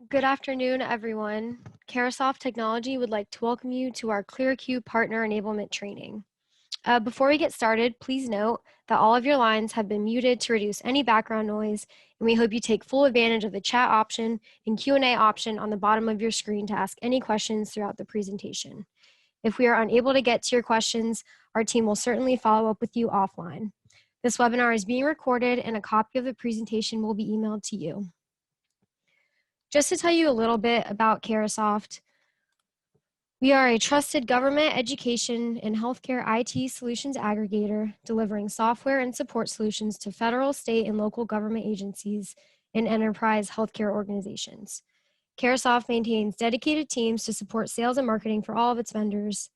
Good afternoon, everyone. Carahsoft Technology would like to welcome you to our ClearCube Partner Enablement Training. Before we get started, please note that all of your lines have been muted to reduce any background noise, and we hope you take full advantage of the chat option and Q&A option on the bottom of your screen to ask any questions throughout the presentation. If we are unable to get to your questions, our team will certainly follow up with you offline. This webinar is being recorded, and a copy of the presentation will be emailed to you. Just to tell you a little bit about Carahsoft, we are a trusted government, education, and healthcare IT solutions aggregator, delivering software and support solutions to federal, state, and local government agencies and enterprise healthcare organizations. Carahsoft maintains dedicated teams to support sales and marketing for all of its vendors.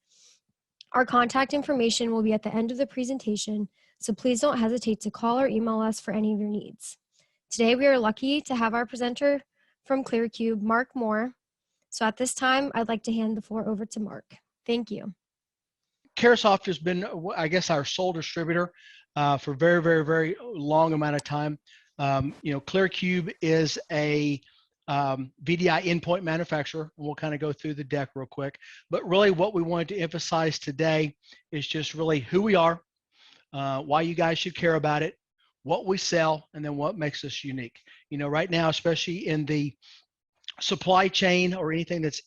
Our contact information will be at the end of the presentation, so please don't hesitate to call or email us for any of your needs. Today, we are lucky to have our presenter from ClearCube, Mark Moore. So at this time, I'd like to hand the floor over to Mark. Thank you. Carahsoft has been, I guess, our sole distributor for a very, very, very long amount of time. ClearCube is a VDI endpoint manufacturer, and we'll kind of go through the deck real quick. But really what we wanted to emphasize today is just really who we are, why you guys should care about it, what we sell, and then what makes us unique. Right now, especially in the supply chain or anything that's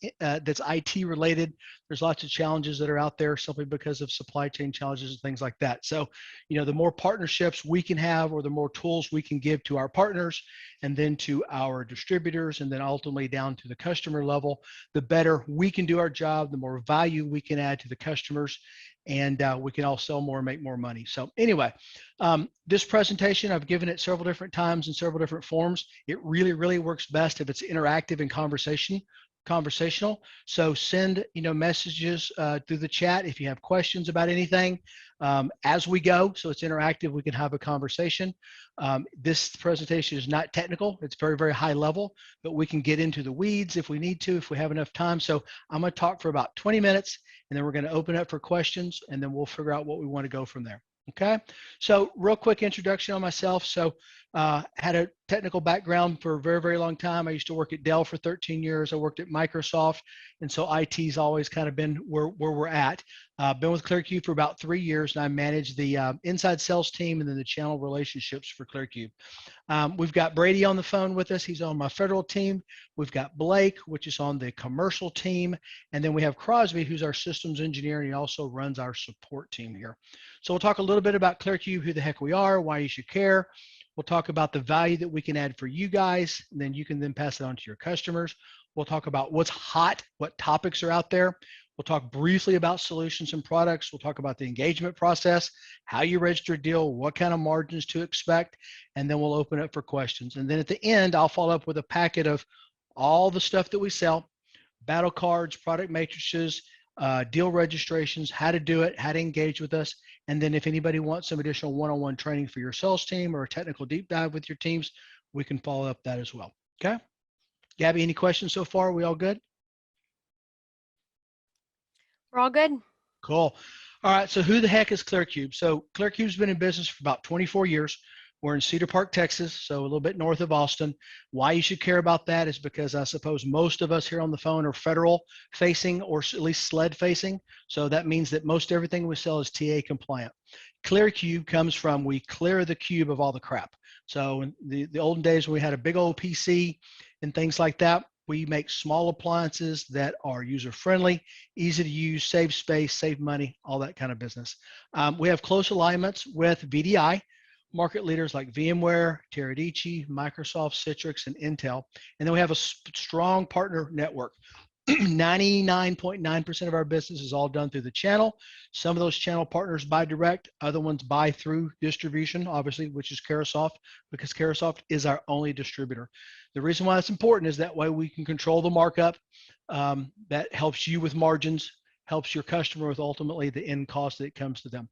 IT related, there's lots of challenges that are out there simply because of supply chain challenges and things like that. So, the more partnerships we can have, or the more tools we can give to our partners and then to our distributors, and then ultimately down to the customer level, the better we can do our job, the more value we can add to the customers, and we can all sell more and make more money. So anyway, this presentation, I've given it several different times in several different forms. It really, really works best if it's interactive and conversational. So send messages through the chat if you have questions about anything as we go. So it's interactive, we can have a conversation. This presentation is not technical, it's very, very high level, but we can get into the weeds if we need to, if we have enough time. So I'm going to talk for about 20 minutes, and then we're going to open up for questions, and then we'll figure out what we want to go from there. Okay, so real quick introduction on myself. So had a technical background for a very, very long time. I used to work at Dell for 13 years. I worked at Microsoft, and so IT's always kind of been where we're at. Been with ClearCube for about 3 years, and I manage the inside sales team and then the channel relationships for ClearCube. We've got Brady on the phone with us. He's on my federal team. We've got Blake, which is on the commercial team, and then we have Crosby, who's our systems engineer, and he also runs our support team here. So we'll talk a little bit about ClearCube, who the heck we are, why you should care. We'll talk about the value that we can add for you guys, and then you can then pass it on to your customers. We'll talk about what's hot, what topics are out there. We'll talk briefly about solutions and products. We'll talk about the engagement process, how you register a deal, what kind of margins to expect, and then we'll open up for questions. And then at the end, I'll follow up with a packet of all the stuff that we sell, battle cards, product matrices, deal registrations, how to do it, how to engage with us. And then if anybody wants some additional one-on-one training for your sales team or a technical deep dive with your teams, we can follow up that as well. Okay. Gabby, any questions so far? Are we all good? We're all good. Cool. All right. So who the heck is ClearCube? So ClearCube's been in business for about 24 years. We're in Cedar Park, Texas, so a little bit north of Austin. Why you should care about that is because I suppose most of us here on the phone are federal facing, or at least SLED facing. So that means that most everything we sell is TA compliant. ClearCube comes from, we clear the cube of all the crap. So in the olden days when we had a big old PC and things like that, we make small appliances that are user-friendly, easy to use, save space, save money, all that kind of business. We have close alignments with VDI, market leaders like VMware, Teradici, Microsoft, Citrix, and Intel. And then we have a strong partner network. 99.9% of our business is all done through the channel. Some of those channel partners buy direct, other ones buy through distribution, obviously, which is Carahsoft, because Carahsoft is our only distributor. The reason why that's important is that way we can control the markup. That helps you with margins, helps your customer with ultimately the end cost that comes to them.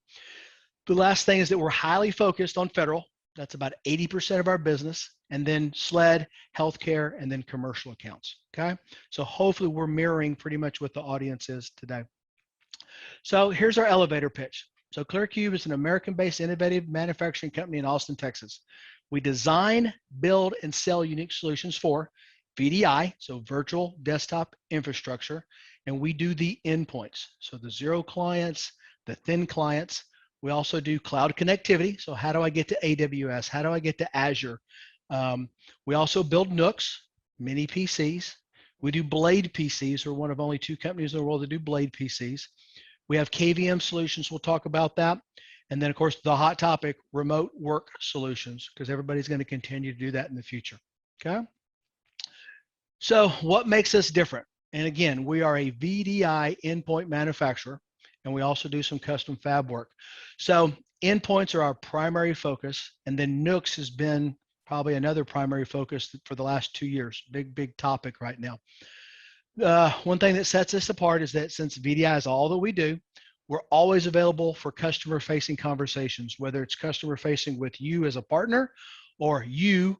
The last thing is that we're highly focused on federal. That's about 80% of our business, and then SLED, healthcare, and then commercial accounts, okay? So hopefully we're mirroring pretty much what the audience is today. So here's our elevator pitch. So ClearCube is an American-based innovative manufacturing company in Austin, Texas. We design, build, and sell unique solutions for VDI, so virtual desktop infrastructure, and we do the endpoints. So the zero clients, the thin clients. We also do cloud connectivity. So how do I get to AWS? How do I get to Azure? We also build NUCs, mini PCs. We do Blade PCs. We're one of only 2 companies in the world that do Blade PCs. We have KVM solutions. We'll talk about that. And then, of course, the hot topic, remote work solutions, because everybody's going to continue to do that in the future. Okay. So what makes us different? And again, we are a VDI endpoint manufacturer, and we also do some custom fab work. So endpoints are our primary focus, and then NUCs has been probably another primary focus for the last 2 years. Big topic right now. One thing that sets us apart is that since VDI is all that we do, we're always available for customer-facing conversations, whether it's customer-facing with you as a partner or you,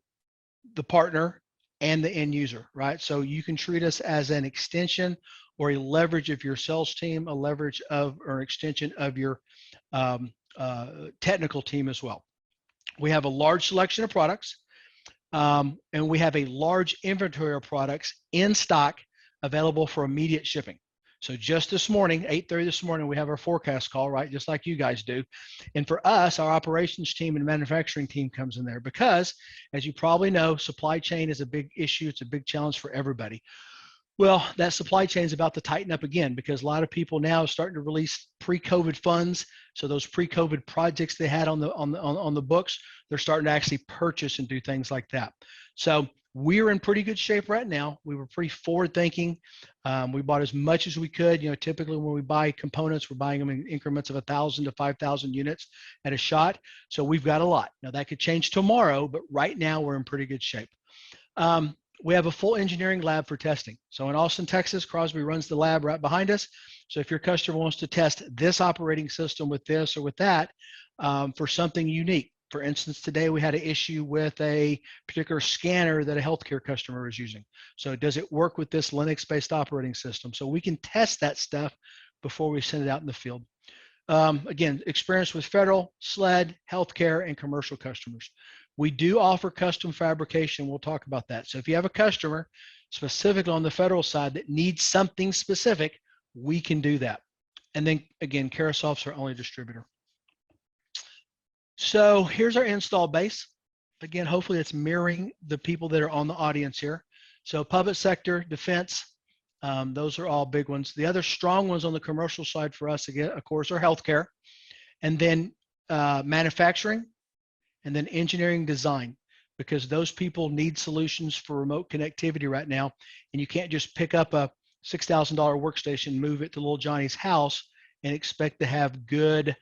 the partner, and the end user, right? So you can treat us as an extension or a leverage of your sales team, a leverage of or extension of your technical team as well. We have a large selection of products, and we have a large inventory of products in stock available for immediate shipping. So just this morning, 8:30 this morning, we have our forecast call, right? Just like you guys do. And for us, our operations team and manufacturing team comes in there because, as you probably know, supply chain is a big issue. It's a big challenge for everybody. Well, that supply chain is about to tighten up again because a lot of people now are starting to release pre-COVID funds. So those pre-COVID projects they had on the books, they're starting to actually purchase and do things like that. So we're in pretty good shape right now. We were pretty forward thinking. We bought as much as we could. You know, typically when we buy components, we're buying them in increments of 1,000 to 5,000 units at a shot. So we've got a lot. Now that could change tomorrow, but right now we're in pretty good shape. We have a full engineering lab for testing. So in Austin, Texas, Crosby runs the lab right behind us. So if your customer wants to test this operating system with this or with that for something unique, for instance, today we had an issue with a particular scanner that a healthcare customer is using. So does it work with this Linux-based operating system? So we can test that stuff before we send it out in the field. Again, experience with federal, SLED, healthcare, and commercial customers. We do offer custom fabrication. We'll talk about that. So if you have a customer specifically on the federal side that needs something specific, we can do that. And then again, Carahsoft's our only distributor. So here's our install base. Again, hopefully it's mirroring the people that are on the audience here. So public sector, defense, those are all big ones. The other strong ones on the commercial side for us, again, of course, are healthcare, and then manufacturing, and then engineering design, because those people need solutions for remote connectivity right now. And you can't just pick up a $6,000 workstation, move it to little Johnny's house and expect to have good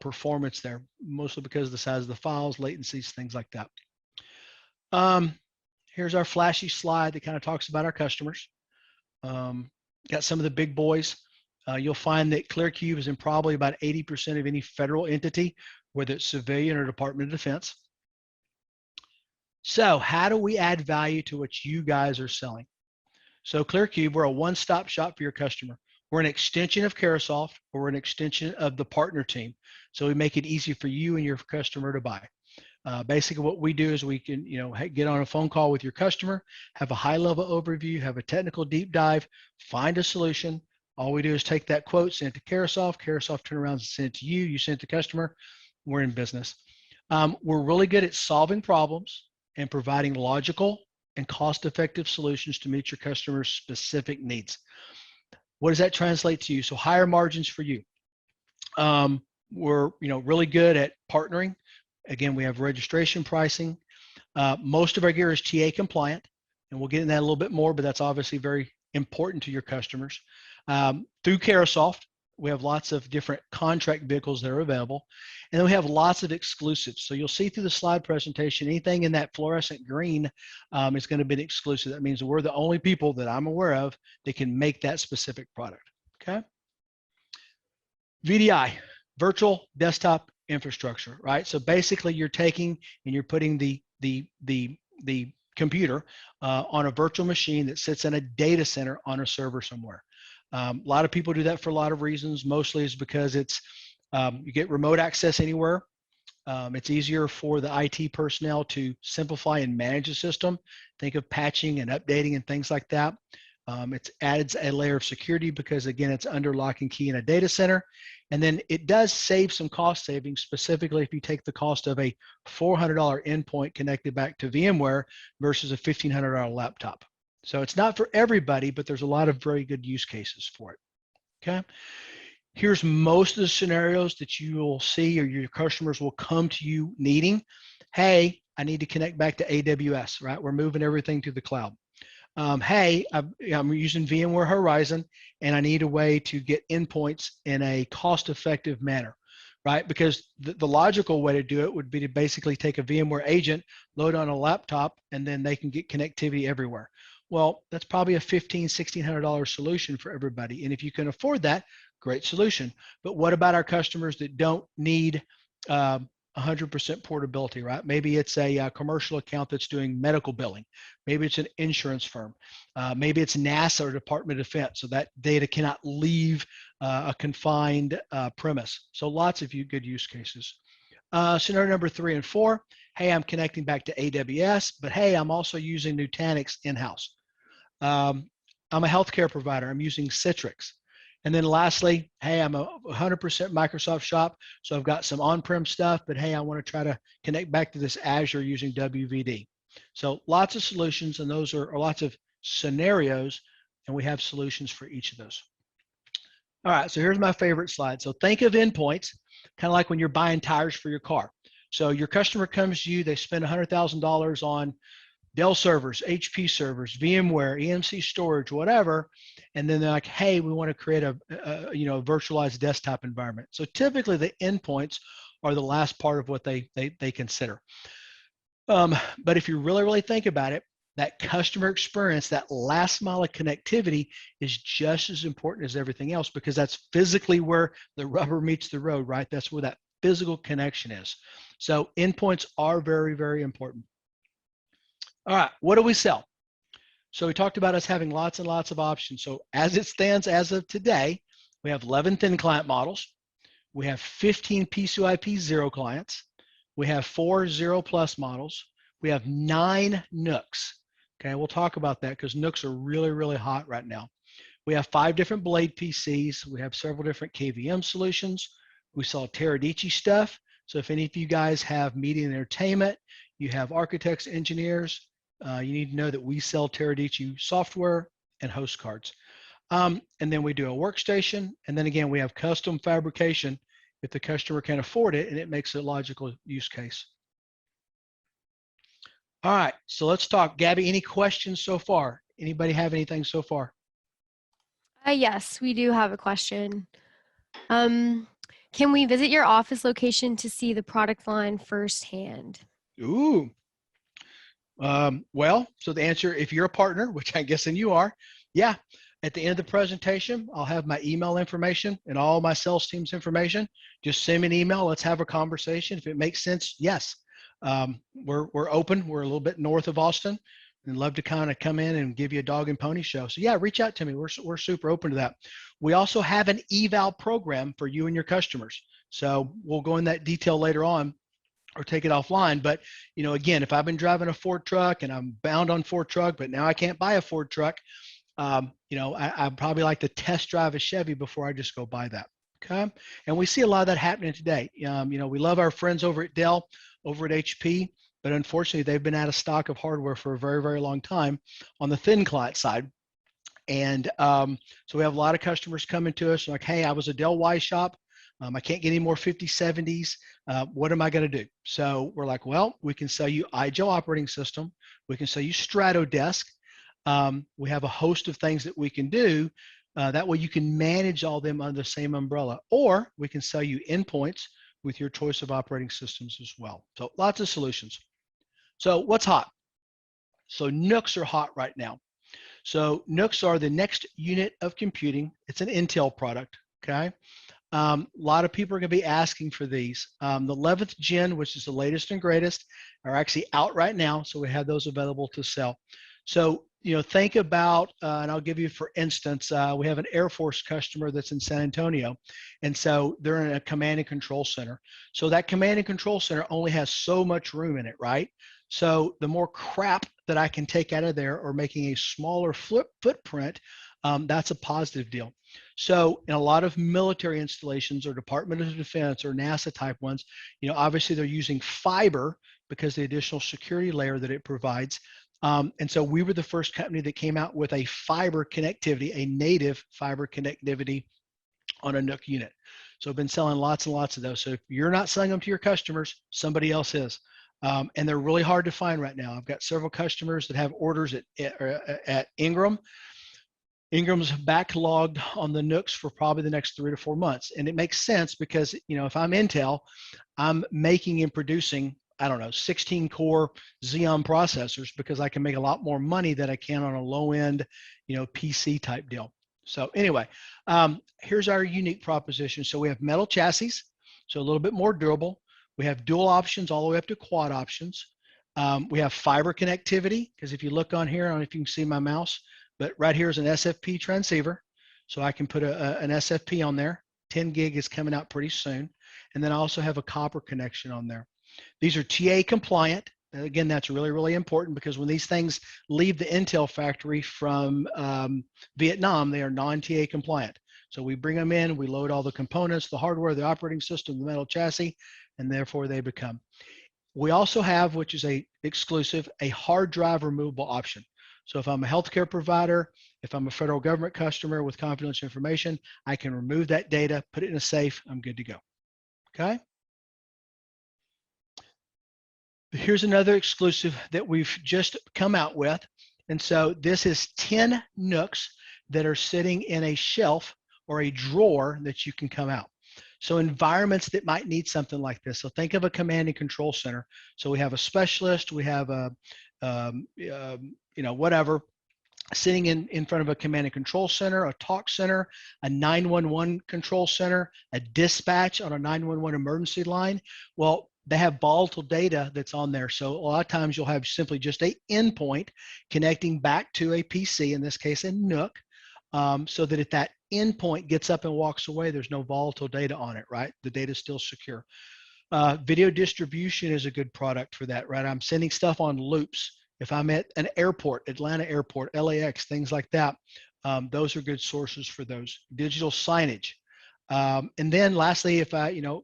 performance there, mostly because of the size of the files, latencies, things like that. Here's our flashy slide that kind of talks about our customers. Got some of the big boys. You'll find that ClearCube is in probably about 80% of any federal entity, whether it's civilian or Department of Defense. So how do we add value to what you guys are selling? So ClearCube, we're a one-stop shop for your customer. We're an extension of Carahsoft, or we're an extension of the partner team. So we make it easy for you and your customer to buy. Basically what we do is we can, get on a phone call with your customer, have a high-level overview, have a technical deep dive, find a solution. All we do is take that quote, send it to Carahsoft. Carahsoft turn around and send it to you. You send it to the customer. We're in business. We're really good at solving problems and providing logical and cost-effective solutions to meet your customer's specific needs. What does that translate to you? So higher margins for you. We're really good at partnering. Again, we have registration pricing. Most of our gear is TA compliant, and we'll get into that a little bit more, but that's obviously very important to your customers. Through Carahsoft, we have lots of different contract vehicles that are available, and then we have lots of exclusives. So you'll see through the slide presentation, anything in that fluorescent green is going to be an exclusive. That means we're the only people that I'm aware of that can make that specific product. Okay. VDI, virtual desktop infrastructure, right? So basically you're taking and you're putting the computer on a virtual machine that sits in a data center on a server somewhere. A lot of people do that for a lot of reasons. Mostly is because it's you get remote access anywhere. It's easier for the IT personnel to simplify and manage the system. Think of patching and updating and things like that. It adds a layer of security because, again, it's under lock and key in a data center. And then it does save some cost savings, specifically if you take the cost of a $400 endpoint connected back to VMware versus a $1,500 laptop. So it's not for everybody, but there's a lot of very good use cases for it. Okay. Here's most of the scenarios that you will see or your customers will come to you needing. Hey, I need to connect back to AWS, right? We're moving everything to the cloud. Hey, I'm using VMware Horizon and I need a way to get endpoints in a cost-effective manner, right? Because the logical way to do it would be to basically take a VMware agent, load on a laptop, and then they can get connectivity everywhere. Well, that's probably a $1,500, $1,600 solution for everybody. And if you can afford that, great solution. But what about our customers that don't need 100% portability, right? Maybe it's a commercial account that's doing medical billing. Maybe it's an insurance firm. Maybe it's NASA or Department of Defense, so that data cannot leave a confined premise. So lots of good use cases. Scenario number 3 and 4, hey, I'm connecting back to AWS, but hey, I'm also using Nutanix in-house. I'm a healthcare provider. I'm using Citrix. And then lastly, hey, I'm a 100% Microsoft shop, so I've got some on-prem stuff, but hey, I want to try to connect back to this Azure using WVD. So lots of solutions, and those are lots of scenarios, and we have solutions for each of those. All right, so here's my favorite slide. So think of endpoints, kind of like when you're buying tires for your car. So your customer comes to you, they spend $100,000 on Dell servers, HP servers, VMware, EMC storage, whatever, and then they're like, hey, we want to create a virtualized desktop environment. So typically the endpoints are the last part of what they consider. But if you really think about it, that customer experience, that last mile of connectivity is just as important as everything else, because that's physically where the rubber meets the road, right? That's where that physical connection is. So endpoints are very, very important. All right, what do we sell? So we talked about us having lots and lots of options. So as it stands as of today, we have 11 thin client models. We have 15 PCIP 0 clients. We have 4 0 plus models. We have 9 NUCs. Okay, we'll talk about that because NUCs are really, really hot right now. We have 5 different Blade PCs. We have several different KVM solutions. We sell Teradicci stuff. So if any of you guys have media and entertainment, you have architects, engineers, you need to know that we sell Teradicci software and host cards. And then we do a workstation. And then again, we have custom fabrication if the customer can afford it and it makes a logical use case. All right, so let's talk. Gabby, any questions so far? Anybody have anything so far? Yes, we do have a question. Can we visit your office location to see the product line firsthand? Ooh. Well, so the answer, if you're a partner, which I'm guessing you are, yeah, at the end of the presentation, I'll have my email information and all my sales team's information. Just send me an email. Let's have a conversation. If it makes sense, yes. We're open. We're a little bit north of Austin and love to kind of come in and give you a dog and pony show. So yeah, reach out to me. We're super open to that. We also have an eval program for you and your customers. So we'll go in that detail later on or take it offline. But, you know, again, if I've been driving a Ford truck and I'm bound on Ford truck, but now I can't buy a Ford truck, you know, I'd probably like to test drive a Chevy before I just go buy that. Okay. And we see a lot of that happening today. You know, we love our friends over at Dell, over at HP, but unfortunately they've been out of stock of hardware for a very, very long time on the thin client side. And so we have a lot of customers coming to us like, hey, I was a Dell Y shop. I can't get any more 5070s. What am I going to do? So we're like, well, we can sell you iGel operating system. We can sell you Stratodesk. We have a host of things that we can do. That way you can manage all them under the same umbrella. Or we can sell you endpoints with your choice of operating systems as well. So lots of solutions. So what's hot? So NUCs are hot right now. So NUCs are the next unit of computing. It's an Intel product, okay? A lot of people are going to be asking for these. The 11th gen, which is the latest and greatest, are actually out right now, so we have those available to sell. So think about, and I'll give you, for instance, we have an Air Force customer that's in San Antonio. And so they're in a command and control center. So that command and control center only has so much room in it, right? So the more crap that I can take out of there, or making a smaller footprint, that's a positive deal. So in a lot of military installations or Department of Defense or NASA type ones, obviously they're using fiber because the additional security layer that it provides. And so we were the first company that came out with a fiber connectivity, a native fiber connectivity on a NUC unit. So I've been selling lots and lots of those. So if you're not selling them to your customers, somebody else is. And they're really hard to find right now. I've got several customers that have orders at Ingram. Ingram's backlogged on the NUCs for probably the next 3 to 4 months. And it makes sense because, if I'm Intel, I'm making and producing, I don't know, 16 core Xeon processors, because I can make a lot more money than I can on a low end, PC type deal. So anyway, here's our unique proposition. So we have metal chassis, so a little bit more durable. We have dual options all the way up to quad options. We have fiber connectivity, because if you look on here, I don't know if you can see my mouse, but right here is an SFP transceiver. So I can put an SFP on there. 10 gig is coming out pretty soon. And then I also have a copper connection on there. These are TA compliant. Again, that's really, really important, because when these things leave the Intel factory from Vietnam, they are non-TA compliant. So we bring them in, we load all the components, the hardware, the operating system, the metal chassis, and therefore they become. We also have, which is a exclusive, a hard drive removable option. So if I'm a healthcare provider, if I'm a federal government customer with confidential information, I can remove that data, put it in a safe, I'm good to go. Okay? Here's another exclusive that we've just come out with. And so this is 10 NUCs that are sitting in a shelf or a drawer that you can come out. So environments that might need something like this. So think of a command and control center. So we have a specialist, we have a, whatever, sitting in front of a command and control center, a talk center, a 911 control center, a dispatch on a 911 emergency line. Well, they have volatile data that's on there. So a lot of times you'll have simply just an endpoint connecting back to a PC, in this case a NUC, so that if that endpoint gets up and walks away, there's no volatile data on it, right? The data is still secure. Video distribution is a good product for that, right? I'm sending stuff on loops. If I'm at an airport, Atlanta airport, LAX, things like that, those are good sources for those. Digital signage. And then lastly, if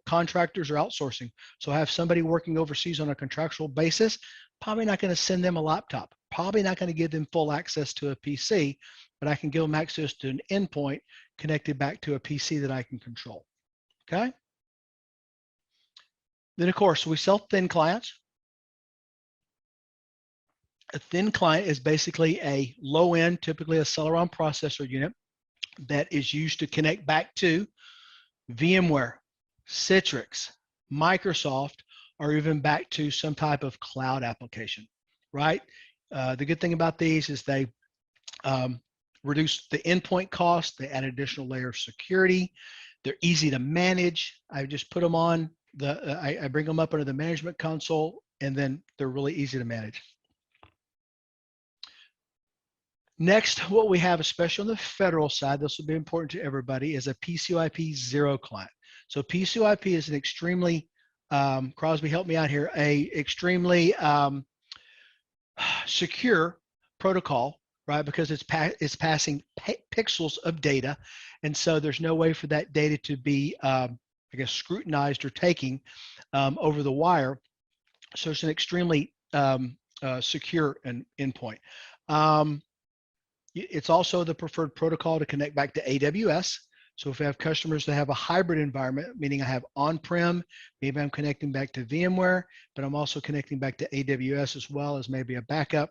contractors are outsourcing, so I have somebody working overseas on a contractual basis, probably not going to send them a laptop, probably not going to give them full access to a PC, but I can give them access to an endpoint connected back to a PC that I can control. Okay. Then of course we sell thin clients. A thin client is basically a low end, typically a Celeron processor unit that is used to connect back to VMware, Citrix, Microsoft, or even back to some type of cloud application, right? The good thing about these is they reduce the endpoint cost, they add an additional layer of security, they're easy to manage. I just put them on, I bring them up under the management console, and then they're really easy to manage. Next, what we have, especially on the federal side, this will be important to everybody, is a PCIP 0 client. So PCIP is an extremely, Crosby, help me out here, a extremely secure protocol, right? Because it's passing pixels of data. And so there's no way for that data to be, I guess, scrutinized or taken over the wire. So it's an extremely secure endpoint. It's also the preferred protocol to connect back to AWS. So if I have customers that have a hybrid environment, meaning I have on-prem, maybe I'm connecting back to VMware, but I'm also connecting back to AWS as well as maybe a backup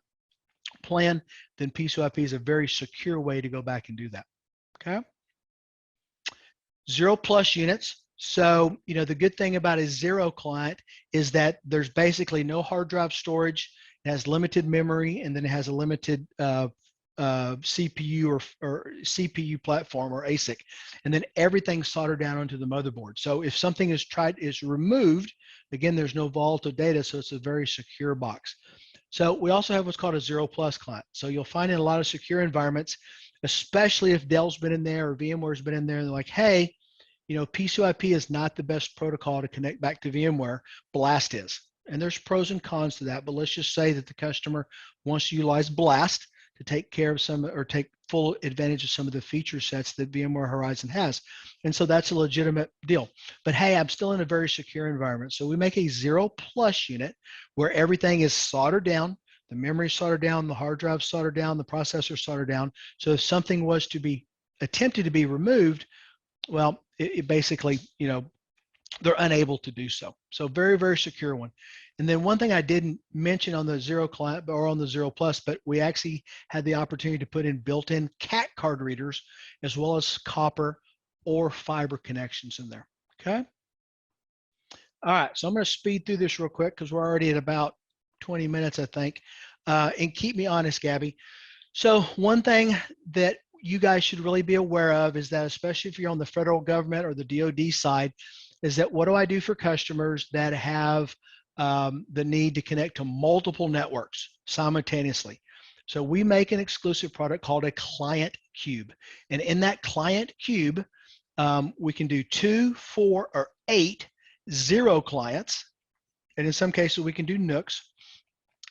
plan, then PCIP is a very secure way to go back and do that. Okay. 0+ units. So, the good thing about a 0 client is that there's basically no hard drive storage. It has limited memory, and then it has a limited CPU or CPU platform or ASIC, and then everything's soldered down onto the motherboard. So if something is removed, again, there's no volatile data, so it's a very secure box. So we also have what's called a 0+ client. So you'll find in a lot of secure environments, especially if Dell's been in there or VMware's been in there, and they're like, hey, you know, PCIP is not the best protocol to connect back to VMware. Blast is. And there's pros and cons to that, but let's just say that the customer wants to utilize Blast to take care of some or take full advantage of some of the feature sets that VMware Horizon has. And so that's a legitimate deal. But hey, I'm still in a very secure environment. So we make a 0+ unit where everything is soldered down, the memory is soldered down, the hard drive soldered down, the processor soldered down. So if something was to be attempted to be removed, well, it basically, you know, they're unable to do so. So very, very secure one. And then one thing I didn't mention on the 0 client or on the 0+, but we actually had the opportunity to put in built-in CAT card readers as well as copper or fiber connections in there. Okay. All right. So I'm going to speed through this real quick because we're already at about 20 minutes, I think. And keep me honest, Gabby. So one thing that you guys should really be aware of is that, especially if you're on the federal government or the DoD side, is that what do I do for customers that have the need to connect to multiple networks simultaneously? So we make an exclusive product called a client cube. And in that client cube, we can do 2, 4, or 8 0 clients. And in some cases, we can do NUCs.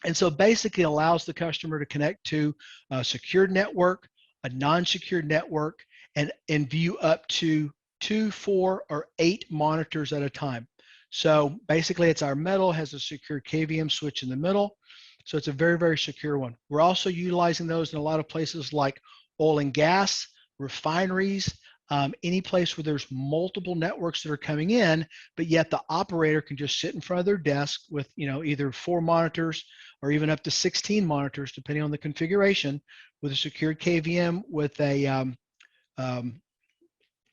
And so basically allows the customer to connect to a secured network, a non-secured network, and view up to 2, 4, or 8 monitors at a time. So basically it's our metal, has a secure KVM switch in the middle. So it's a very, very secure one. We're also utilizing those in a lot of places like oil and gas, refineries, any place where there's multiple networks that are coming in, but yet the operator can just sit in front of their desk with, you know, either 4 monitors or even up to 16 monitors, depending on the configuration, with a secured KVM with a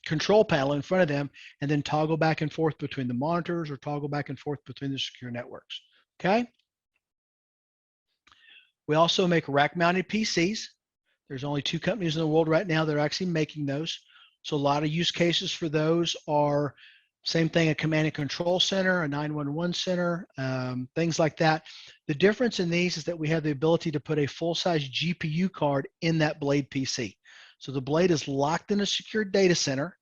control panel in front of them, and then toggle back and forth between the monitors or toggle back and forth between the secure networks. Okay. We also make rack-mounted PCs. There's only 2 companies in the world right now that are actually making those. So a lot of use cases for those are same thing, a command and control center, a 911 center, things like that. The difference in these is that we have the ability to put a full-size GPU card in that blade PC. So the blade is locked in a secure data center,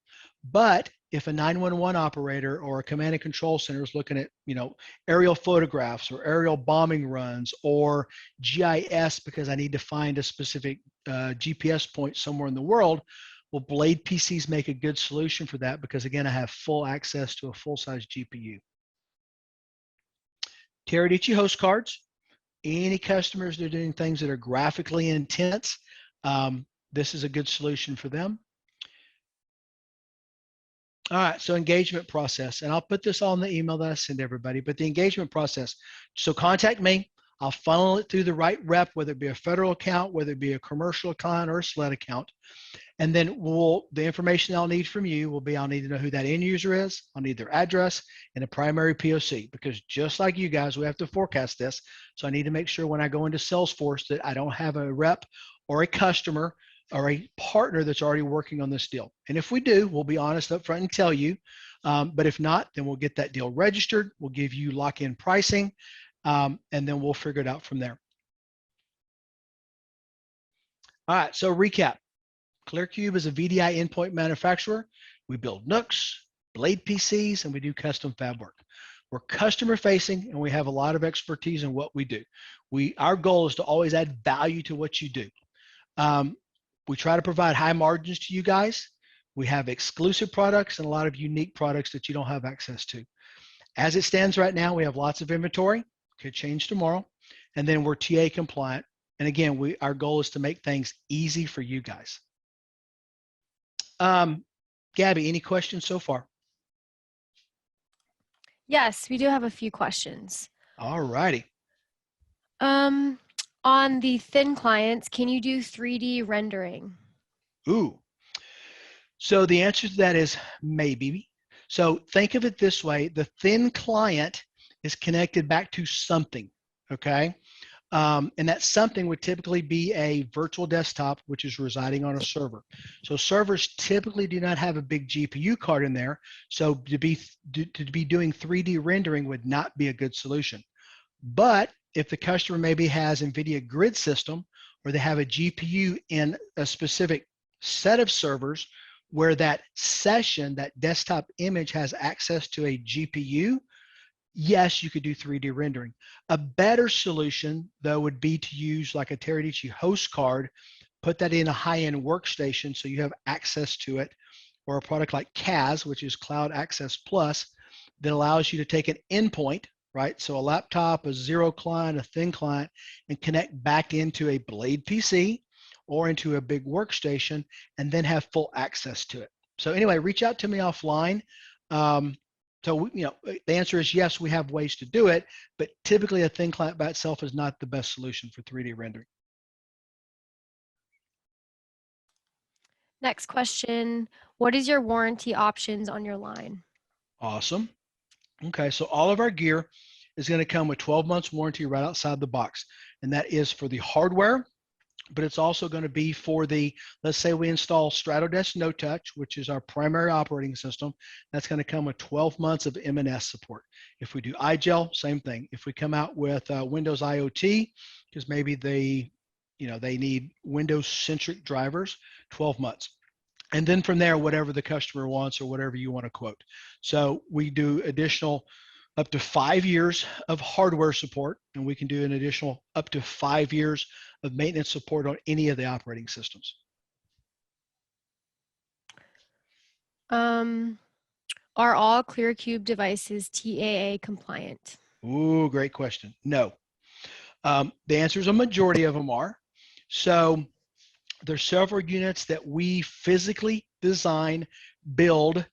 but if a 911 operator or a command and control center is looking at, you know, aerial photographs or aerial bombing runs or GIS because I need to find a specific GPS point somewhere in the world, well, blade PCs make a good solution for that because, again, I have full access to a full-size GPU. Teradici host cards. Any customers that are doing things that are graphically intense, this is a good solution for them. All right, so engagement process, and I'll put this all in the email that I send everybody, but the engagement process. So contact me. I'll funnel it through the right rep, whether it be a federal account, whether it be a commercial account or a SLED account. And then the information I'll need from you will be, I'll need to know who that end user is. I'll need their address and a primary POC, because just like you guys, we have to forecast this. So I need to make sure when I go into Salesforce that I don't have a rep or a customer or a partner that's already working on this deal. And if we do, we'll be honest up front and tell you. But if not, then we'll get that deal registered. We'll give you lock-in pricing, and then we'll figure it out from there. All right, so recap. ClearCube is a VDI endpoint manufacturer. We build NUCs, blade PCs, and we do custom fab work. We're customer facing, and we have a lot of expertise in what we do. Our goal is to always add value to what you do. We try to provide high margins to you guys. We have exclusive products and a lot of unique products that you don't have access to. As it stands right now, we have lots of inventory. Could change tomorrow. And then we're TA compliant. And again, our goal is to make things easy for you guys. Gabby, any questions so far? Yes, we do have a few questions. All righty. On the thin clients, can you do 3D rendering? Ooh. So the answer to that is maybe. So think of it this way. The thin client is connected back to something, okay? And that something would typically be a virtual desktop, which is residing on a server. So servers typically do not have a big GPU card in there. So to be doing 3D rendering would not be a good solution. But if the customer maybe has NVIDIA grid system, or they have a GPU in a specific set of servers where that session, that desktop image has access to a GPU, yes, you could do 3D rendering. A better solution, though, would be to use like a Teradicci host card, put that in a high-end workstation so you have access to it, or a product like CAS, which is Cloud Access Plus, that allows you to take an endpoint, right? So a laptop, a zero client, a thin client, and connect back into a Blade PC or into a big workstation, and then have full access to it. So anyway, reach out to me offline. So, the answer is yes, we have ways to do it, but typically a thin client by itself is not the best solution for 3D rendering. Next question, what is your warranty options on your line? Awesome. Okay, so all of our gear is going to come with 12 months warranty right outside the box, and that is for the hardware, but it's also going to be for the, let's say we install Stratodesk No Touch, which is our primary operating system. That's going to come with 12 months of M&S support. If we do iGel, same thing. If we come out with Windows IoT, because maybe they need Windows-centric drivers, 12 months. And then from there, whatever the customer wants or whatever you want to quote. So we do additional up to 5 years of hardware support, and we can do an additional up to 5 years of maintenance support on any of the operating systems. Are all ClearCube devices TAA compliant? Ooh, great question. No. The answer is a majority of them are. So there's several units that we physically design, build,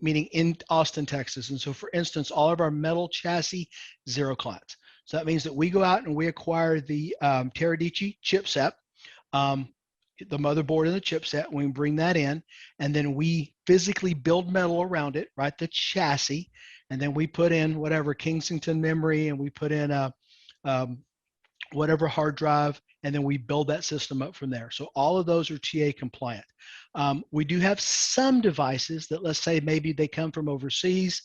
meaning in Austin, Texas. And so for instance, all of our metal chassis, zero clients. So that means that we go out and we acquire the Teradicci chipset, the motherboard and the chipset, and we bring that in, and then we physically build metal around it, right, the chassis, and then we put in whatever Kingsington memory, and we put in a whatever hard drive, and then we build that system up from there. So all of those are TA compliant. We do have some devices that, let's say maybe they come from overseas,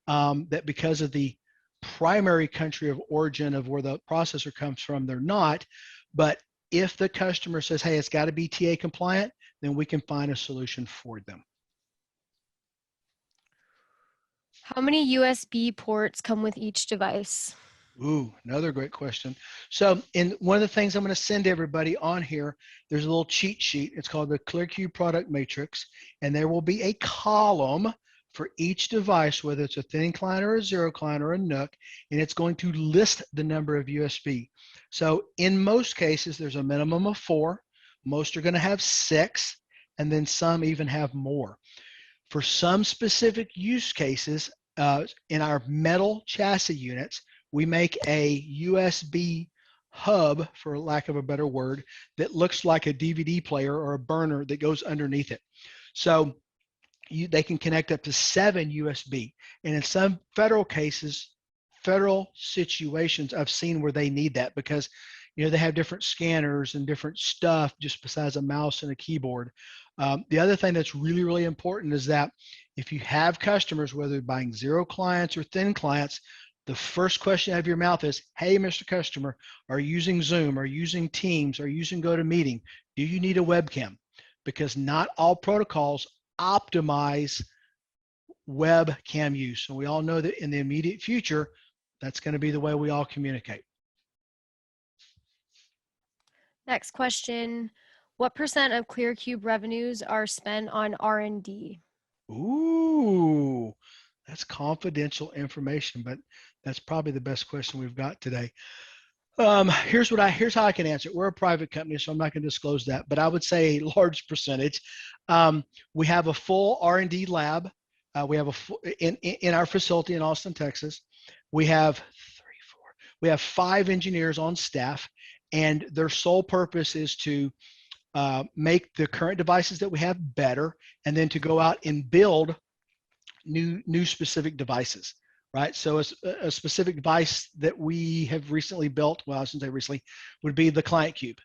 that because of the primary country of origin of where the processor comes from, they're not. But if the customer says, hey, it's got to be TA compliant, then we can find a solution for them. How many USB ports come with each device? Ooh, another great question. So one of the things I'm going to send everybody on here, there's a little cheat sheet. It's called the ClearCube Product Matrix, and there will be a column for each device, whether it's a thin client or a zero client or a NUC, and it's going to list the number of USB. So in most cases, there's a minimum of 4. Most are going to have 6, and then some even have more. For some specific use cases, in our metal chassis units, we make a USB hub, for lack of a better word, that looks like a DVD player or a burner that goes underneath it. So they can connect up to 7 USB. And in some federal cases, federal situations, I've seen where they need that because they have different scanners and different stuff just besides a mouse and a keyboard. The other thing that's really, really important is that if you have customers, whether they're buying zero clients or thin clients, the first question out of your mouth is, hey, Mr. Customer, are you using Zoom? Are you using Teams? Are you using GoToMeeting? Do you need a webcam? Because not all protocols optimize webcam use. And we all know that in the immediate future, that's going to be the way we all communicate. Next question, what % of ClearCube revenues are spent on R&D? Ooh, that's confidential information, but that's probably the best question we've got today. Here's how I can answer it. We're a private company, so I'm not going to disclose that, but I would say a large percentage. We have a full R&D lab. We have in our facility in Austin, Texas. We have 5 engineers on staff, and their sole purpose is to make the current devices that we have better, and then to go out and build new specific devices, right? So a specific device that we have recently built, well, I shouldn't say recently, would be the ClientCube,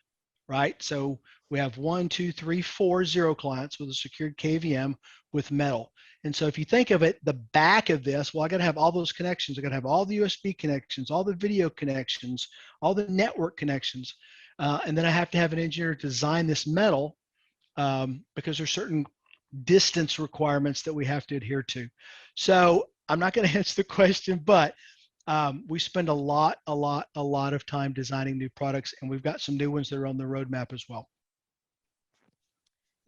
right? So we have 1, 2, 3, 4 zero clients with a secured KVM with metal. And so if you think of it, the back of this, well, I got to have all those connections. I got to have all the USB connections, all the video connections, all the network connections. And then I have to have an engineer design this metal because there's certain distance requirements that we have to adhere to. So I'm not going to answer the question, but we spend a lot of time designing new products, and we've got some new ones that are on the roadmap as well.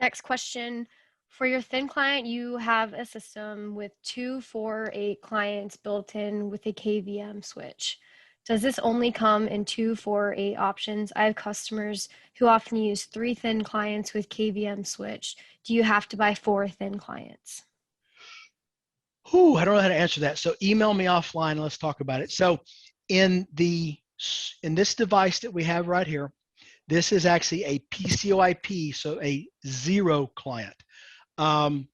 Next question. For your thin client, you have a system with 2, 4, 8 clients built in with a KVM switch. Does this only come in 2, 4, 8 options? I have customers who often use 3 thin clients with KVM switch. Do you have to buy 4 thin clients? I don't know how to answer that. So email me offline and let's talk about it. So in this device that we have right here, this is actually a PCOIP, so a zero client. I'm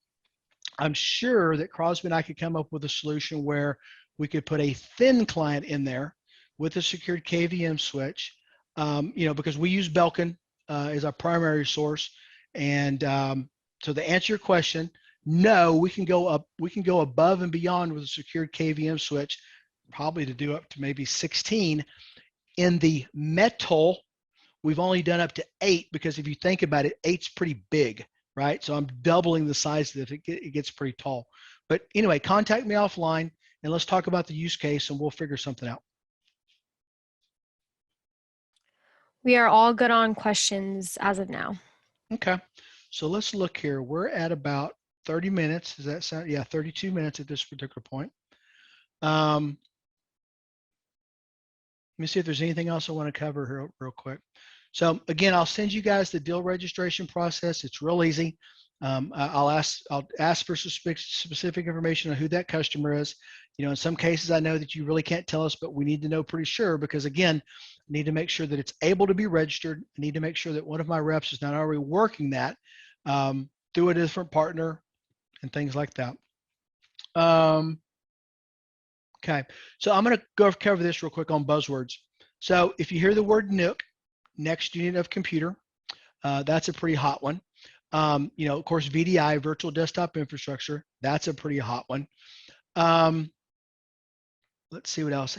sure that Crosby and I could come up with a solution where we could put a thin client in there with a secured KVM switch, because we use Belkin as our primary source. And so to answer your question, no, we can go above and beyond with a secured KVM switch, probably to do up to maybe 16. In the metal, we've only done up to 8 because if you think about it, 8's pretty big, right? So I'm doubling the size of it. It gets pretty tall. But anyway, contact me offline and let's talk about the use case and we'll figure something out. We are all good on questions as of now. Okay. So let's look here. We're at about 30 minutes. Does that sound? Yeah, 32 minutes at this particular point. Let me see if there's anything else I want to cover here real quick. So again, I'll send you guys the deal registration process. It's real easy. I'll ask for specific information on who that customer is. In some cases, I know that you really can't tell us, but we need to know pretty sure because again, I need to make sure that it's able to be registered. I need to make sure that one of my reps is not already working that through a different partner and things like that. Okay, so I'm going to go cover this real quick on buzzwords. So if you hear the word NUC, next unit of computer, that's a pretty hot one. Of course, VDI, virtual desktop infrastructure, that's a pretty hot one. Let's see what else.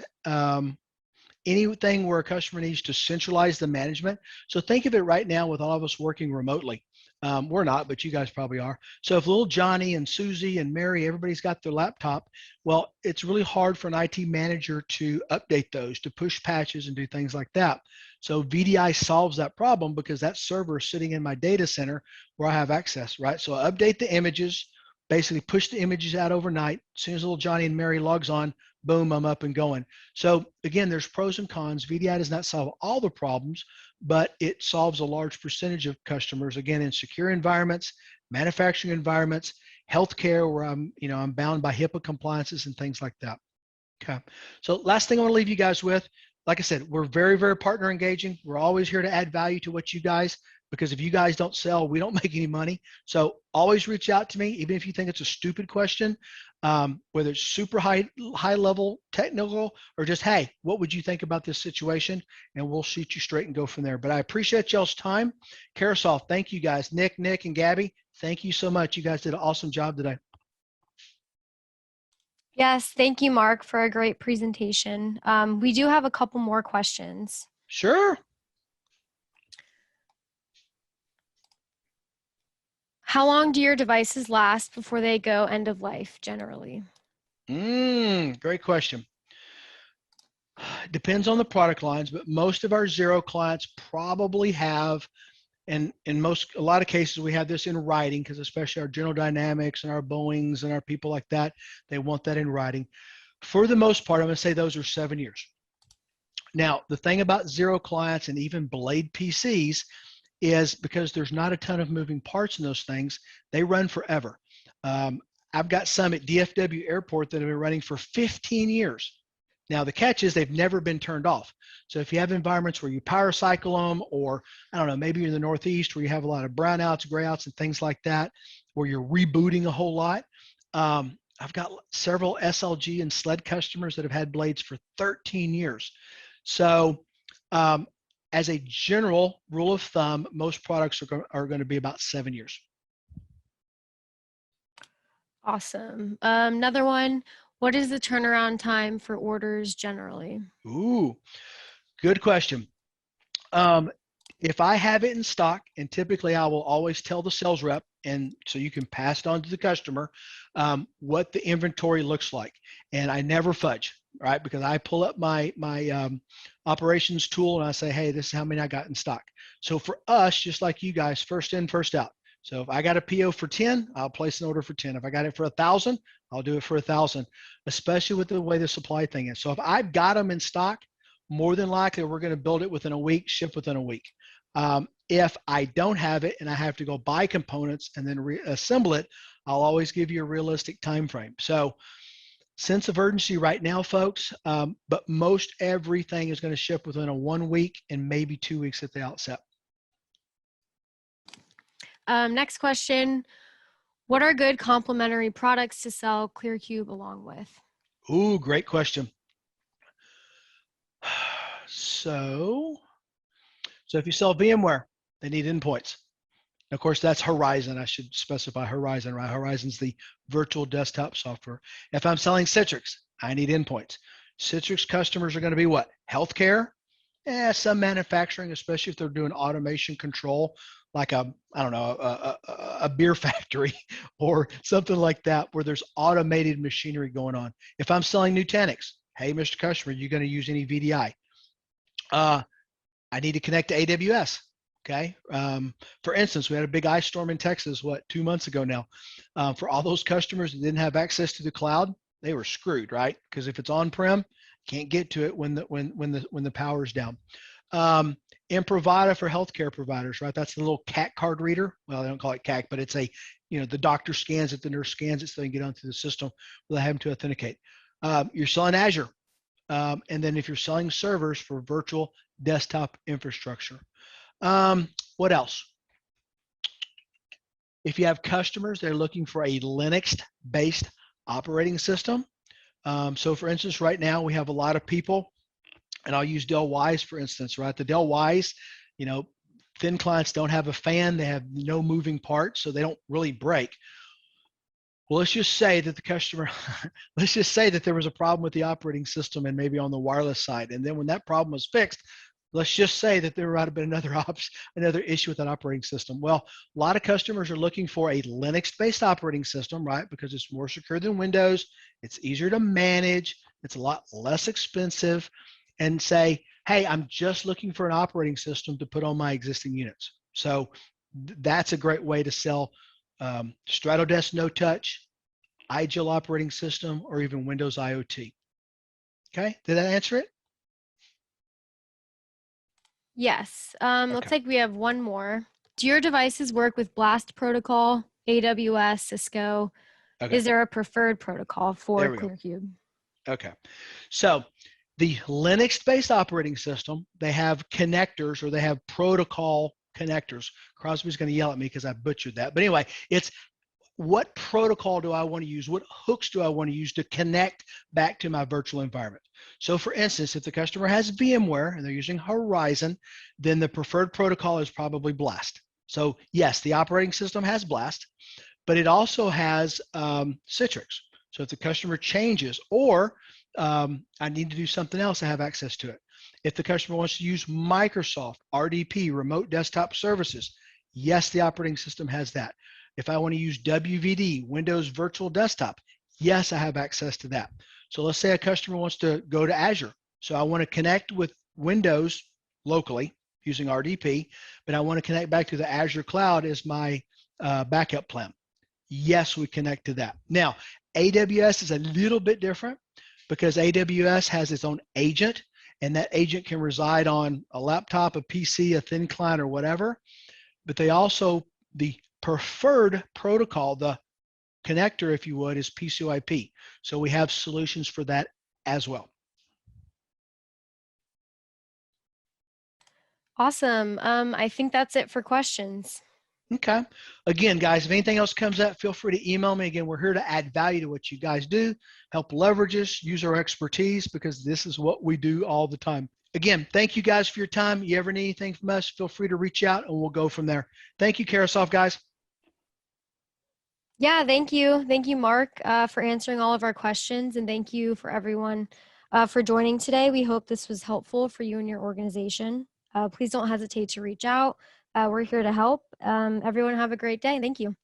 Anything where a customer needs to centralize the management. So think of it right now with all of us working remotely. We're not, but you guys probably are. So if little Johnny and Susie and Mary, everybody's got their laptop, well, it's really hard for an IT manager to update those, to push patches and do things like that. So VDI solves that problem because that server is sitting in my data center where I have access, right? So I update the images, basically push the images out overnight. As soon as little Johnny and Mary logs on, boom, I'm up and going. So again, there's pros and cons. VDI does not solve all the problems, but it solves a large percentage of customers, again, in secure environments, manufacturing environments, healthcare, where I'm bound by HIPAA compliances and things like that. Okay. So last thing I want to leave you guys with, like I said, we're very, very partner engaging. We're always here to add value to what you guys, because if you guys don't sell, we don't make any money. So always reach out to me, even if you think it's a stupid question, whether it's super high level technical or just, hey, what would you think about this situation? And we'll shoot you straight and go from there. But I appreciate y'all's time. Carahsoft, thank you guys. Nick, and Gabby, thank you so much. You guys did an awesome job today. Yes, thank you, Mark, for a great presentation. We do have a couple more questions. Sure. How long do your devices last before they go end of life generally? Great question. Depends on the product lines, but most of our zero clients probably have, and in a lot of cases, we have this in writing, because especially our General Dynamics and our Boeings and our people like that, they want that in writing. For the most part, I'm going to say those are 7 years. Now, the thing about zero clients and even Blade PCs is because there's not a ton of moving parts in those things, they run forever. I've got some at DFW Airport that have been running for 15 years. Now, the catch is they've never been turned off. So if you have environments where you power cycle them, or I don't know, maybe you're in the Northeast where you have a lot of brownouts, grayouts, and things like that, where you're rebooting a whole lot. I've got several SLG and sled customers that have had blades for 13 years. So as a general rule of thumb, most products are going to be about 7 years. Awesome. Another one, what is the turnaround time for orders generally? Ooh, good question. If I have it in stock, and typically I will always tell the sales rep, and so you can pass it on to the customer, what the inventory looks like. And I never fudge, right? Because I pull up my operations tool and I say, hey, this is how many I got in stock. So for us, just like you guys, first in, first out. So if I got a PO for 10, I'll place an order for 10. If I got it for 1,000, I'll do it for 1,000, especially with the way the supply thing is. So if I've got them in stock, more than likely we're going to build it within a week, ship within a week. If I don't have it and I have to go buy components and then reassemble it, I'll always give you a realistic time frame. So sense of urgency right now, folks, but most everything is going to ship within a 1 week and maybe 2 weeks at the outset. Next question, what are good complementary products to sell ClearCube along with? Ooh, great question. So if you sell VMware, they need endpoints. Of course, that's Horizon. I should specify Horizon, right? Horizon's the virtual desktop software. If I'm selling Citrix, I need endpoints. Citrix customers are going to be what? Healthcare, some manufacturing, especially if they're doing automation control, like I don't know, a beer factory or something like that, where there's automated machinery going on. If I'm selling Nutanix, hey, Mr. Customer, you're going to use any VDI? I need to connect to AWS. Okay. For instance, we had a big ice storm in Texas, 2 months ago now. For all those customers that didn't have access to the cloud, they were screwed, right? Because if it's on-prem, can't get to it when the power's down. Improvida for healthcare providers, right? That's the little CAC card reader. Well, they don't call it CAC, but it's the doctor scans it, the nurse scans it, so they can get onto the system without having to authenticate. You're selling Azure. And then if you're selling servers for virtual desktop infrastructure. What else? If you have customers, they're looking for a Linux-based operating system. So for instance, right now we have a lot of people, and I'll use Dell Wise for instance, right? The Dell Wise, thin clients don't have a fan, they have no moving parts, so they don't really break. Well, let's just say that the customer, let's just say that there was a problem with the operating system and maybe on the wireless side. And then when that problem was fixed, let's just say that there might have been another issue with that operating system. Well, a lot of customers are looking for a Linux-based operating system, right? Because it's more secure than Windows. It's easier to manage. It's a lot less expensive. And say, hey, I'm just looking for an operating system to put on my existing units. So that's a great way to sell Stratodesk No Touch, iGel operating system, or even Windows IoT. Okay, did that answer it? Yes. Okay. Looks like we have one more. Do your devices work with BLAST protocol, AWS, Cisco? Okay. Is there a preferred protocol for ClearCube? Okay. So the Linux-based operating system, they have connectors, or they have protocol connectors. Crosby's going to yell at me because I butchered that. But anyway, it's what protocol do I want to use? What hooks do I want to use to connect back to my virtual environment? So for instance, if the customer has VMware and they're using Horizon, then the preferred protocol is probably BLAST. So yes, the operating system has BLAST, but it also has Citrix. So if the customer changes, or I need to do something else, I have access to it. If the customer wants to use Microsoft RDP, Remote Desktop Services, yes, the operating system has that. If I want to use WVD, Windows Virtual Desktop, yes, I have access to that. So let's say a customer wants to go to Azure. So I want to connect with Windows locally using RDP, but I want to connect back to the Azure cloud as my backup plan. Yes, we connect to that. Now, AWS is a little bit different because AWS has its own agent, and that agent can reside on a laptop, a PC, a thin client, or whatever. But they also, the preferred protocol, the connector, if you would, is PCOIP. So we have solutions for that as well. Awesome. I think that's it for questions. Okay. Again, guys, if anything else comes up, feel free to email me. Again, we're here to add value to what you guys do, help leverage us, use our expertise, because this is what we do all the time. Again, thank you guys for your time. You ever need anything from us, feel free to reach out and we'll go from there. Thank you, Carahsoft guys. Yeah, thank you. Thank you, Mark, for answering all of our questions. And thank you for everyone for joining today. We hope this was helpful for you and your organization. Please don't hesitate to reach out. We're here to help. Everyone have a great day. Thank you.